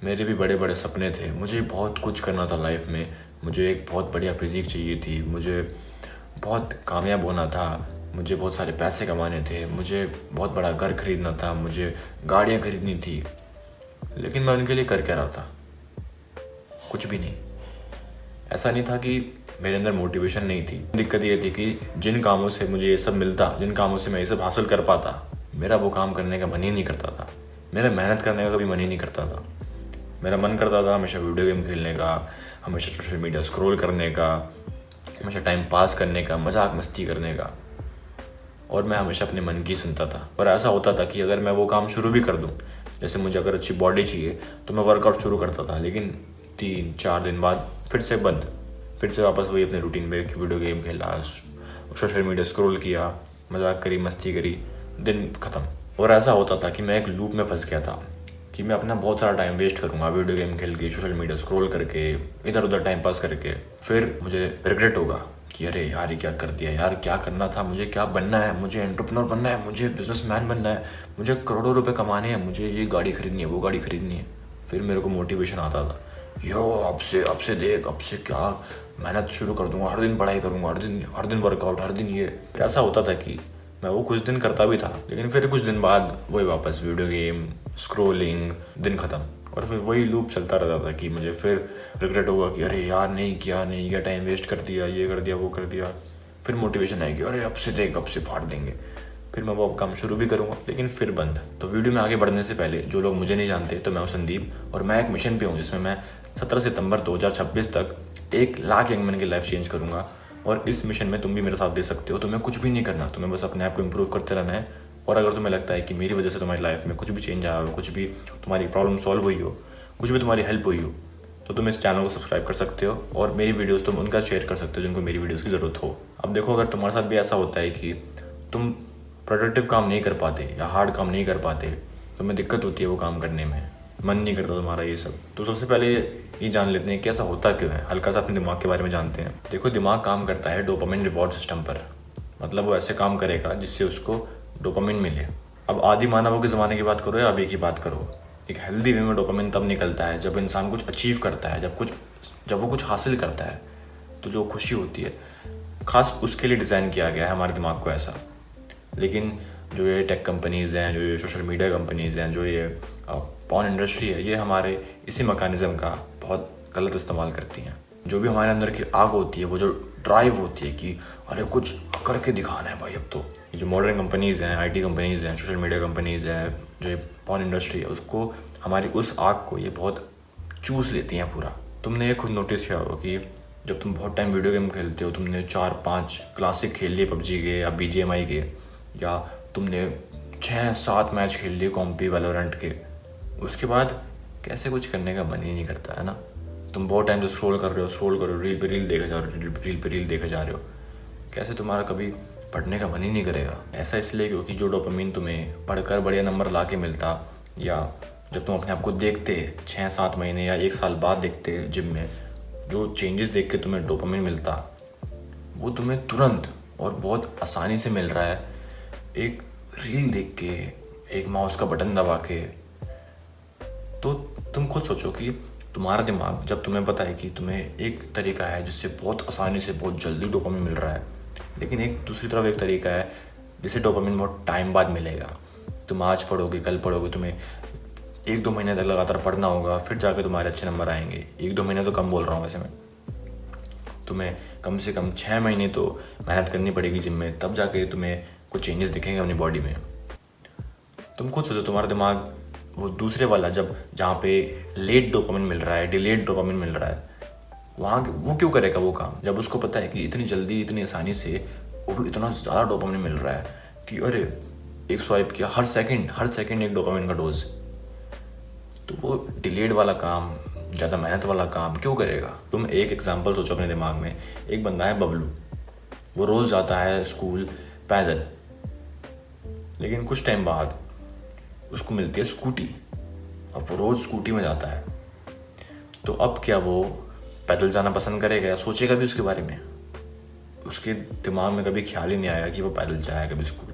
मेरे भी बड़े बड़े सपने थे, मुझे बहुत कुछ करना था लाइफ में। मुझे एक बहुत बढ़िया फिज़िक चाहिए थी, मुझे बहुत कामयाब होना था, मुझे बहुत सारे पैसे कमाने थे, मुझे बहुत बड़ा घर खरीदना था, मुझे गाड़ियाँ खरीदनी थी। लेकिन मैं उनके लिए कर क्या रहा था? कुछ भी नहीं। ऐसा नहीं था कि मेरे अंदर मोटिवेशन नहीं थी। दिक्कत ये थी कि जिन कामों से मुझे ये सब मिलता, जिन कामों से मैं ये सब हासिल कर पाता, मेरा वो काम करने का मन ही नहीं करता था। मेरा मेहनत करने का कभी मन ही नहीं करता था। मेरा मन करता था हमेशा वीडियो गेम खेलने का, हमेशा सोशल मीडिया स्क्रॉल करने का, हमेशा टाइम पास करने का, मजाक मस्ती करने का। और मैं हमेशा अपने मन की सुनता था। और ऐसा होता था कि अगर मैं वो काम शुरू भी कर दूं, जैसे मुझे अगर अच्छी बॉडी चाहिए तो मैं वर्कआउट शुरू करता था, लेकिन 3-4 दिन बाद फिर से बंद, फिर से वापस वही अपने रूटीन में वीडियो गेम खेला, सोशल मीडिया स्क्रॉल किया, मजाक करी, मस्ती करी, दिन ख़त्म। और ऐसा होता था कि मैं एक लूप में फंस गया था कि मैं अपना बहुत सारा टाइम वेस्ट करूँगा वीडियो गेम खेल के, सोशल मीडिया स्क्रॉल करके, इधर उधर टाइम पास करके। फिर मुझे रिग्रेट होगा कि अरे यार ये क्या कर दिया यार, क्या करना था, मुझे क्या बनना है, मुझे एंटरप्रेन्योर बनना है, मुझे बिजनेसमैन बनना है, मुझे करोड़ों रुपए कमाने हैं, मुझे ये गाड़ी खरीदनी है, वो गाड़ी खरीदनी है। फिर मेरे को मोटिवेशन आता था, यो अब से देख, अब से क्या मेहनत शुरू कर दूंगा, हर दिन पढ़ाई करूंगा, हर दिन वर्कआउट, हर दिन ये। ऐसा होता था कि मैं वो कुछ दिन करता भी था, लेकिन फिर कुछ दिन बाद वही वापस वीडियो गेम स्क्रोलिंग, दिन ख़त्म। और फिर वही लूप चलता रहता था कि मुझे फिर रिग्रेट होगा कि अरे यार नहीं किया, टाइम वेस्ट कर दिया, ये कर दिया, वो कर दिया। फिर मोटिवेशन आएगी, अरे अब से देख, अब से फाड़ देंगे। फिर मैं वो काम शुरू भी करूँगा, लेकिन फिर बंद। तो वीडियो में आगे बढ़ने से पहले जो लोग मुझे नहीं जानते, तो मैं हूँ संदीप, और मैं एक मिशन पे हूँ जिसमें मैं 17 सितंबर 2026 तक 1 लाख यंग मैन की लाइफ चेंज करूँगा। और इस मिशन में तुम भी मेरे साथ दे सकते हो। तुम्हें कुछ भी नहीं करना, तुम्हें बस अपने आप को इम्प्रूव करते रहना है। और अगर तुम्हें लगता है कि मेरी वजह से तुम्हारी लाइफ में कुछ भी चेंज आया हो, कुछ भी तुम्हारी प्रॉब्लम सॉल्व हुई हो, कुछ भी तुम्हारी हेल्प हुई हो, तो तुम इस चैनल को सब्सक्राइब कर सकते हो और मेरी वीडियोस तुम उनका शेयर कर सकते हो जिनको मेरी वीडियोस की ज़रूरत हो। अब देखो, अगर तुम्हारे साथ भी ऐसा होता है कि तुम प्रोडक्टिव काम नहीं कर पाते या हार्ड काम नहीं कर पाते, तुम्हें दिक्कत होती है वो काम करने में, मन नहीं करता तुम्हारा ये सब, तो सबसे पहले ये जान लेते हैं कि ऐसा होता क्यों है। हल्का सा अपने दिमाग के बारे में जानते हैं। देखो, दिमाग काम करता है डोपामिन रिवॉर्ड सिस्टम पर। मतलब वो ऐसे काम करेगा जिससे उसको डोपामिन मिले। अब आदि मानवों के ज़माने की बात करो या अभी की बात करो, एक हेल्दी वे में डोपामिन तब निकलता है जब इंसान कुछ अचीव करता है, जब वो कुछ हासिल करता है, तो जो खुशी होती है, खास उसके लिए डिज़ाइन किया गया है हमारे दिमाग को ऐसा। लेकिन जो ये टेक कंपनीज़ हैं, जो ये सोशल मीडिया कंपनीज़ हैं, जो ये पॉर्न इंडस्ट्री है, ये हमारे इसी मैकेनिज़्म का बहुत गलत इस्तेमाल करती हैं। जो भी हमारे अंदर की आग होती है, वो जो ड्राइव होती है कि अरे कुछ करके दिखाना है भाई अब तो, ये जो मॉडर्न कंपनीज़ हैं, आईटी कंपनीज़ हैं, सोशल मीडिया कंपनीज़ हैं, जो ये पॉर्न इंडस्ट्री है, उसको, हमारी उस आग को ये बहुत चूस लेती हैं पूरा। तुमने ये खुद नोटिस किया होगा कि जब तुम बहुत टाइम वीडियो गेम खेलते हो, तुमने 4-5 क्लासिक खेल लिए पबजी के या BGMI के, या तुमने 6-7 मैच खेल लिए कॉम्पी वैलोरेंट के, उसके बाद कैसे कुछ करने का मन ही नहीं करता है ना। तुम बहुत टाइम से स्क्रॉल कर रहे हो, रील पे रील देखे जा रहे हो, रील पे रील देखे जा रहे हो, कैसे तुम्हारा कभी पढ़ने का मन ही नहीं करेगा। ऐसा इसलिए क्योंकि जो डोपामिन तुम्हें पढ़कर बढ़िया नंबर ला के मिलता, या जब तुम अपने आप को देखते 6-7 महीने या 1 साल बाद देखते जिम में, जो चेंजेस देख के तुम्हें डोपामिन मिलता, वो तुम्हें तुरंत और बहुत आसानी से मिल रहा है एक रील देख के, एक माउस का बटन दबा के। तो तुम खुद सोचो कि तुम्हारा दिमाग, जब तुम्हें पता है कि तुम्हें एक तरीका है जिससे बहुत आसानी से बहुत जल्दी डोपामिन मिल रहा है, लेकिन एक दूसरी तरफ एक तरीका है जिससे डोपामिन बहुत टाइम बाद मिलेगा। तुम आज पढ़ोगे, कल पढ़ोगे, तुम्हें 1-2 महीने तक लगातार पढ़ना होगा, फिर जाके तुम्हारे अच्छे नंबर आएंगे। 1-2 महीने तो कम बोल रहा हूँ वैसे मैं, तुम्हें कम से कम 6 महीने तो मेहनत करनी पड़ेगी जिम में, तब जाके तुम्हें कुछ चेंजेस दिखेंगे अपनी बॉडी में। तुम खुद सोचो, तुम्हारा दिमाग वो दूसरे वाला, जहाँ पे लेट डोपामिन मिल रहा है, डिलेड डोपामिन मिल रहा है, वहाँ वो क्यों करेगा वो काम, जब उसको पता है कि इतनी जल्दी, इतनी आसानी से वो इतना ज़्यादा डोपामिन मिल रहा है कि अरे एक स्वाइप किया, हर सेकंड एक डोपामिन का डोज। तो वो डिलेड वाला काम, ज़्यादा मेहनत वाला काम क्यों करेगा। तुम एक एग्जांपल सोचो अपने दिमाग में। एक बंदा है बबलू, वो रोज़ जाता है स्कूल पैदल, लेकिन कुछ टाइम बाद उसको मिलती है स्कूटी। अब वो रोज़ स्कूटी में जाता है, तो अब क्या वो पैदल जाना पसंद करेगा या सोचेगा भी उसके बारे में? उसके दिमाग में कभी ख्याल ही नहीं आया कि वो पैदल जाए कभी स्कूल।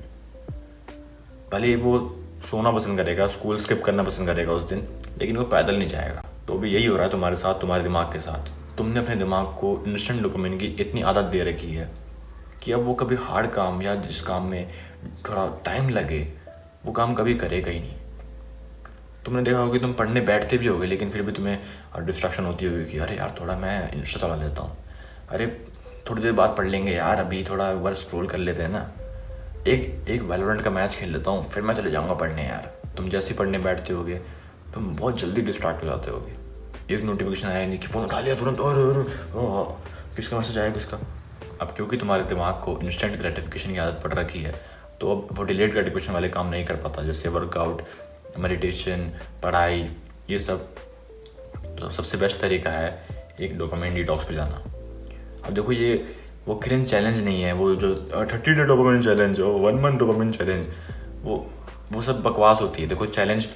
भले ही वो सोना पसंद करेगा, स्कूल स्किप करना पसंद करेगा उस दिन, लेकिन वो पैदल नहीं जाएगा। तो भी यही हो रहा है तुम्हारे साथ, तुम्हारे दिमाग के साथ। तुमने अपने दिमाग को इंस्टेंट डोपामिन की इतनी आदत दे रखी है कि अब वो कभी हार्ड काम या जिस काम में थोड़ा टाइम लगे वो काम कभी करेगा ही नहीं। तुमने देखा होगा कि तुम पढ़ने बैठते भी होगे, लेकिन फिर भी तुम्हें डिस्ट्रैक्शन होती होगी कि अरे यार थोड़ा मैं इंस्टा चला लेता हूँ, अरे थोड़ी देर बाद पढ़ लेंगे यार, अभी थोड़ा एक बार स्क्रॉल कर लेते हैं ना, एक वैलोरेंट का मैच खेल लेता हूँ, फिर मैं चले जाऊँगा पढ़ने। यार तुम जैसे ही पढ़ने बैठते होगे तुम बहुत जल्दी डिस्ट्रैक्ट हो जाते होगे। एक नोटिफिकेशन आया नहीं कि फ़ोन उठा लिया तुरंत, और किसका मैसेज आया किसका। अब क्योंकि तुम्हारे दिमाग को इंस्टेंट ग्रेटिफिकेशन की आदत पड़ रखी है, तो अब वो डिलेड ग्रेटिफिकेशन वाले काम नहीं कर पाता, जैसे वर्कआउट, मेडिटेशन, पढ़ाई, ये सब। तो सबसे बेस्ट तरीका है एक डोपामाइन डिटॉक्स पे जाना। अब देखो ये वो क्रिंज चैलेंज नहीं है, वो जो 30 डे डोपामाइन चैलेंज हो, 1 मंथ डोपामाइन चैलेंज, वो सब बकवास होती है। देखो चैलेंज,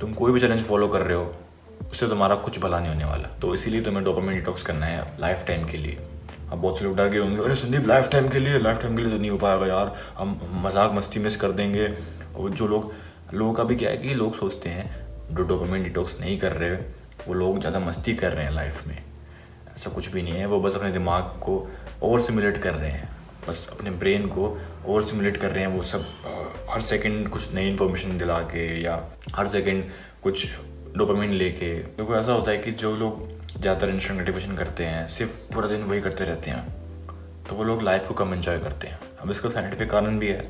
तुम कोई भी चैलेंज फॉलो कर रहे हो उससे तुम्हारा कुछ भला नहीं होने वाला। तो इसीलिए तुम्हें डोपामाइन डिटॉक्स करना है लाइफ टाइम के लिए। अब बहुत से लोग डर गए होंगे, अरे संदीप लाइफ टाइम के लिए तो नहीं हो पाएगा यार, हम मजाक मस्ती मिस कर देंगे। और जो लोगों का भी क्या है कि लोग सोचते हैं जो डोपामाइन डिटॉक्स नहीं कर रहे वो लोग ज़्यादा मस्ती कर रहे हैं लाइफ में। ऐसा कुछ भी नहीं है, वो बस अपने दिमाग को ओवर सिमुलेट कर रहे हैं, बस अपने ब्रेन को ओवर सिमुलेट कर रहे हैं। वो सब हर सेकंड कुछ नई इन्फॉर्मेशन दिला के या हर सेकंड कुछ डोपामाइन लेके। देखो ऐसा होता है कि जो लोग ज़्यादातर इंस्टेंट ग्रेटिफिकेशन करते हैं, सिर्फ पूरा दिन वही करते रहते हैं, तो वो लोग लाइफ को कम एंजॉय करते हैं। अब इसका साइंटिफिक कारण भी है,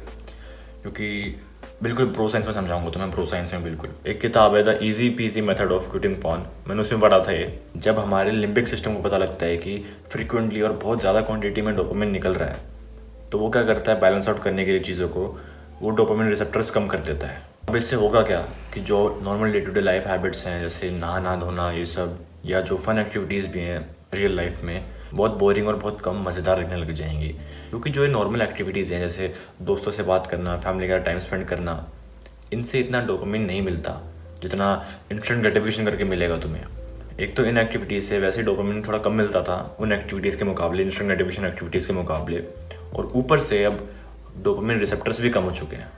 क्योंकि बिल्कुल प्रो साइंस में समझाऊंगा तुम्हें, प्रो साइंस में बिल्कुल। एक किताब है the easy PG method of quitting porn, मैंने उसमें पढ़ा था ये। जब हमारे लिम्बिक सिस्टम को पता लगता है कि फ्रिक्वेंटली और बहुत ज़्यादा क्वांटिटी में डोपामाइन निकल रहा है, तो वो क्या करता है, बैलेंस आउट करने के लिए चीज़ों को, वो डोपामाइन रिसेप्टर्स कम कर देता है। अब इससे होगा क्या कि जो normal day to day life habits हैं, जैसे नहाना धोना ये सब, या जो फन एक्टिविटीज़ भी हैं रियल लाइफ में, बहुत बोरिंग और बहुत कम मज़ेदार दिखने लग जाएंगी। क्योंकि जो ये नॉर्मल एक्टिविटीज़ हैं, जैसे दोस्तों से बात करना, फैमिली का टाइम स्पेंड करना, इनसे इतना डोपामाइन नहीं मिलता जितना इंस्टेंट ग्रेटिफिकेशन करके मिलेगा तुम्हें। एक तो इन एक्टिविटीज़ से वैसे डोपामाइन थोड़ा कम मिलता था उन एक्टिविटीज़ के मुकाबले, इंस्टेंट ग्रेटिफिकेशन एक्टिविटीज़ के मुकाबले, और ऊपर से अब डोपामाइन रिसेप्टर्स भी कम हो चुके हैं।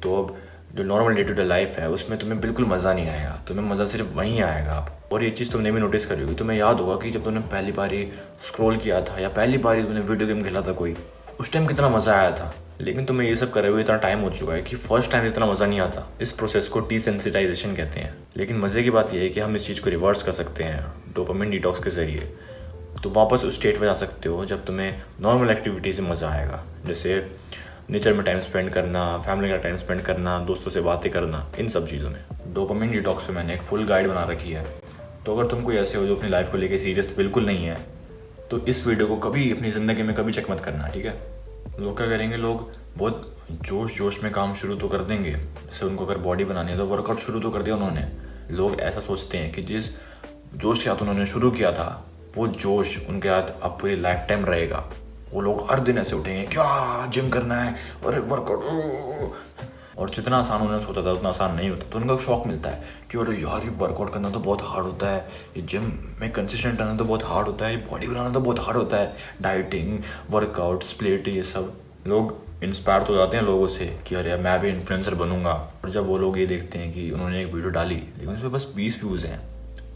तो अब जो normal day to day life है उसमें तुम्हें बिल्कुल मज़ा नहीं आएगा, तुम्हें मज़ा सिर्फ वहीं आएगा। आप और ये चीज़ तुमने भी नोटिस करी होगी, तुम्हें याद होगा कि जब तुमने पहली बारी स्क्रॉल किया था या पहली बारी तुमने वीडियो गेम खेला था कोई, उस टाइम कितना मज़ा आया था। लेकिन तुम्हें ये सब करे हुए इतना टाइम हो चुका है कि फर्स्ट टाइम इतना मज़ा नहीं आता। इस प्रोसेस को डिसेंसिटाइजेशन कहते हैं। लेकिन मज़े की बात यह है कि हम इस चीज़ को रिवर्स कर सकते हैं डोपामाइन डिटॉक्स के ज़रिए। तो वापस उस स्टेट में जा सकते हो जब तुम्हें नॉर्मल एक्टिविटी से मज़ा आएगा, जैसे नेचर में टाइम स्पेंड करना, फैमिली का टाइम स्पेंड करना, दोस्तों से बातें करना, इन सब चीज़ों में। डोपामाइन डिटॉक्स पे मैंने एक फुल गाइड बना रखी है। तो अगर तुम कोई ऐसे हो जो अपनी लाइफ को लेके सीरियस बिल्कुल नहीं है, तो इस वीडियो को कभी अपनी ज़िंदगी में कभी चेक मत करना, ठीक है। लोग क्या करेंगे, लोग बहुत जोश में काम शुरू तो कर देंगे। जैसे उनको अगर बॉडी बनानी है तो वर्कआउट शुरू तो कर दिया उन्होंने। लोग ऐसा सोचते हैं कि जिस जोश के साथ उन्होंने शुरू किया था वो जोश उनके साथ अब पूरी लाइफ टाइम रहेगा। वो लोग हर दिन ऐसे उठेंगे, क्या जिम करना है, अरे वर्कआउट। और जितना आसान उन्होंने सोचा था उतना आसान नहीं होता। तो उनका शौक मिलता है कि अरे यार ये वर्कआउट करना तो बहुत हार्ड होता है, ये जिम में कंसिस्टेंट रहना तो बहुत हार्ड होता है, ये बॉडी बनाना तो बहुत हार्ड होता है, डाइटिंग, वर्कआउट, स्प्लिट, ये सब। लोग इंस्पायर तो हो जाते हैं लोगों से कि अरे मैं भी इन्फ्लुएंसर बनूंगा। और जब वो लोग ये देखते हैं कि उन्होंने एक वीडियो डाली लेकिन उस पर बस 20 व्यूज़ हैं,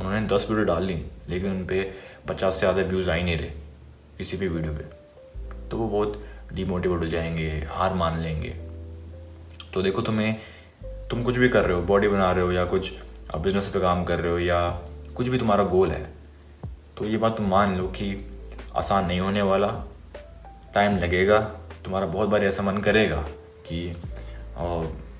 उन्होंने 10 वीडियो डाल ली लेकिन उन पर 50 से ज़्यादा व्यूज़ आ ही नहीं रहे किसी भी वीडियो पे, तो वो बहुत डिमोटिवेट हो जाएंगे, हार मान लेंगे। तो देखो तुम कुछ भी कर रहे हो, बॉडी बना रहे हो या कुछ बिजनेस पे काम कर रहे हो या कुछ भी तुम्हारा गोल है, तो ये बात तुम मान लो कि आसान नहीं होने वाला, टाइम लगेगा। तुम्हारा बहुत बार ऐसा मन करेगा कि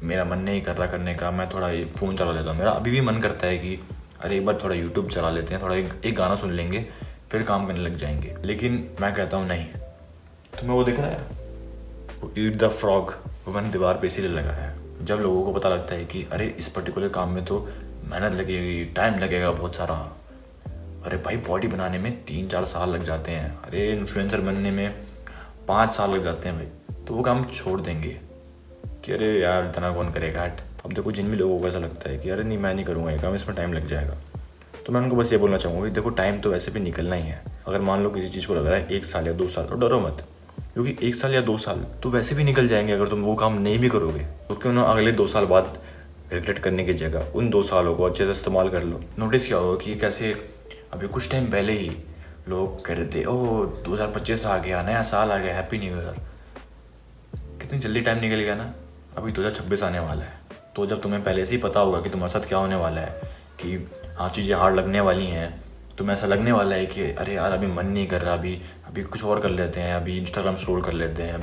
मेरा मन नहीं कर रहा करने का, मैं थोड़ा फ़ोन चला लेता हूँ। मेरा अभी भी मन करता है कि अरे एक बार थोड़ा यूट्यूब चला लेते हैं, थोड़ा एक गाना सुन लेंगे फिर काम करने लग जाएंगे। लेकिन मैं कहता हूँ नहीं। तुम्हें वो दिख रहा है, वो ईट द फ्रॉग, वो मैंने दीवार पे इसीलिए लगाया है। जब लोगों को पता लगता है कि अरे इस पर्टिकुलर काम में तो मेहनत लगेगी, टाइम लगेगा बहुत सारा, अरे भाई बॉडी बनाने में 3-4 साल लग जाते हैं, अरे इन्फ्लुएंसर बनने में 5 साल लग जाते हैं भाई, तो वो काम छोड़ देंगे कि अरे यार इतना कौन करेगा हट। अब देखो जिन भी लोगों को ऐसा लगता है कि अरे नहीं मैं नहीं करूँगा ये काम, इसमें टाइम लग जाएगा, तो मैं उनको बस ये बोलना चाहूँगा कि देखो टाइम तो वैसे भी निकलना ही है। अगर मान लो किसी चीज़ को लग रहा है 1 साल या 2 साल, तो डरो मत, क्योंकि 1 साल या 2 साल तो वैसे भी निकल जाएंगे अगर तुम वो काम नहीं भी करोगे। तो क्यों ना अगले 2 साल बाद रिग्रेट करने की जगह उन 2 सालों को अच्छे से इस्तेमाल कर लो। नोटिस किया होगा कि कैसे अभी कुछ टाइम पहले ही लोग कह रहे थे ओह 2025 आ गया, नया साल आ गया, हैप्पी न्यू ईयर। कितनी जल्दी टाइम निकल गया ना, अभी 2026 आने वाला है। तो जब तुम्हें पहले से ही पता होगा कि तुम्हारे साथ क्या होने वाला है, कि हाँ चीज़ें हार्ड लगने वाली हैं, तुम्हें ऐसा लगने वाला है कि अरे यार अभी मन नहीं कर रहा, अभी कुछ और कर लेते हैं, अभी इंस्टाग्राम स्क्रॉल कर लेते हैं,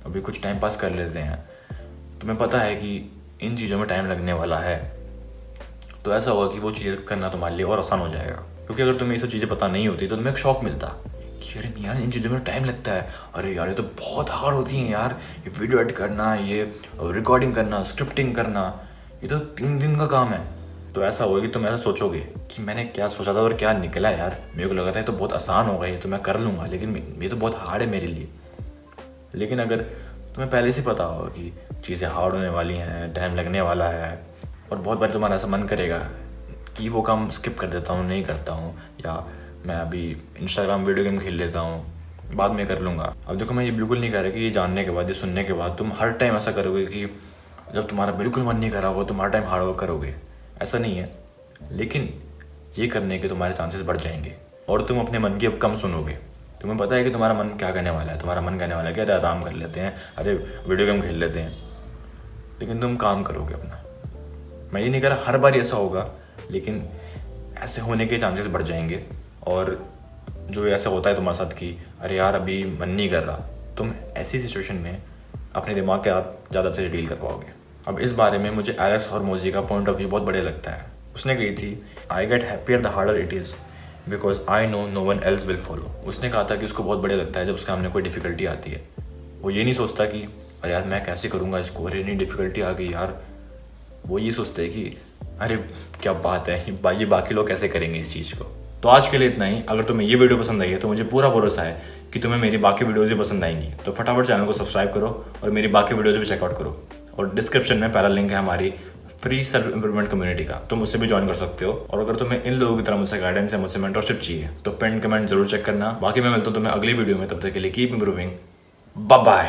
अभी कुछ टाइम पास कर लेते हैं। तुम्हें पता है कि इन चीज़ों में टाइम लगने वाला है, तो ऐसा होगा कि वो चीज़ें करना तुम्हारे लिए और आसान हो जाएगा। क्योंकि अगर तुम्हें ये सब चीज़ें पता नहीं होती तो तुम्हें एक शौक मिलता कि अरे यार इन चीज़ों में टाइम लगता है, अरे यार ये तो बहुत हार्ड होती हैं यार, ये वीडियो एडिट करना, ये रिकॉर्डिंग करना, स्क्रिप्टिंग करना, ये तो 3 दिन का काम है। तो ऐसा होगा कि तुम ऐसा सोचोगे कि मैंने क्या सोचा था और क्या निकला यार, मेरे को लगा था ये तो बहुत आसान होगा, ये तो मैं कर लूँगा, लेकिन ये तो बहुत हार्ड है मेरे लिए। लेकिन अगर तुम्हें पहले से पता होगा कि चीज़ें हार्ड होने वाली हैं, टाइम लगने वाला है, और बहुत बार तुम्हारा ऐसा मन करेगा कि वो काम स्किप कर देता हूँ, नहीं करता हूँ, या मैं अभी इंस्टाग्राम वीडियो गेम खेल लेता हूँ, बाद में कर लूँगा। अब देखो मैं ये बिल्कुल नहीं कह रहा कि ये जानने के बाद, ये सुनने के बाद तुम हर टाइम ऐसा करोगे कि जब तुम्हारा बिल्कुल मन नहीं कर रहा होगा तुम हर टाइम हार्ड वर्क करोगे, ऐसा नहीं है। लेकिन ये करने के तुम्हारे चांसेस बढ़ जाएंगे और तुम अपने मन की अब कम सुनोगे। तुम्हें पता है कि तुम्हारा मन क्या करने वाला है, तुम्हारा मन कहने वाला है कि अरे आराम कर लेते हैं, अरे वीडियो गेम खेल लेते हैं, लेकिन तुम काम करोगे अपना। मैं ये नहीं कह रहा हर बार ऐसा होगा, लेकिन ऐसे होने के चांसेस बढ़ जाएंगे। और जो ऐसा होता है तुम्हारे साथ कि अरे यार अभी मन नहीं कर रहा, तुम ऐसी सिचुएशन में अपने दिमाग के साथ ज़्यादा अच्छे से डील कर पाओगे। अब इस बारे में मुझे एलेक्स हॉर्मोज़ी का पॉइंट ऑफ व्यू बहुत बढ़िया लगता है। उसने कही थी I get happier the harder it is because I know no one else will follow. उसने कहा था कि उसको बहुत बढ़िया लगता है जब उसके सामने कोई डिफ़िकल्टी आती है, वो ये नहीं सोचता कि अरे यार मैं कैसे करूँगा इसको, अरे इतनी डिफ़िकल्टी आ गई यार। वो ये सोचते हैं कि अरे क्या बात है, ये बाकी लोग कैसे करेंगे इस चीज़ को। तो आज के लिए इतना ही। अगर तुम्हें ये वीडियो पसंद आई है तो मुझे पूरा भरोसा है कि तुम्हें मेरी बाकी वीडियोज़ भी पसंद आएंगी। तो फटाफट चैनल को सब्सक्राइब करो और मेरी बाकी वीडियोज़ भी चेकआउट करो। और डिस्क्रिप्शन में पहला लिंक है हमारी फ्री सेल्फ इंप्रूवमेंट कम्युनिटी का, तुम उससे भी ज्वाइन कर सकते हो। और अगर तुम्हें इन लोगों की तरह मुझसे गाइडेंस या मुझसे मेंटरशिप चाहिए तो पिन कमेंट जरूर चेक करना। बाकी मैं मिलता हूँ तुम्हें अगली वीडियो में, तब तक के लिए कीप इंप्रूविंग, बाय बाय।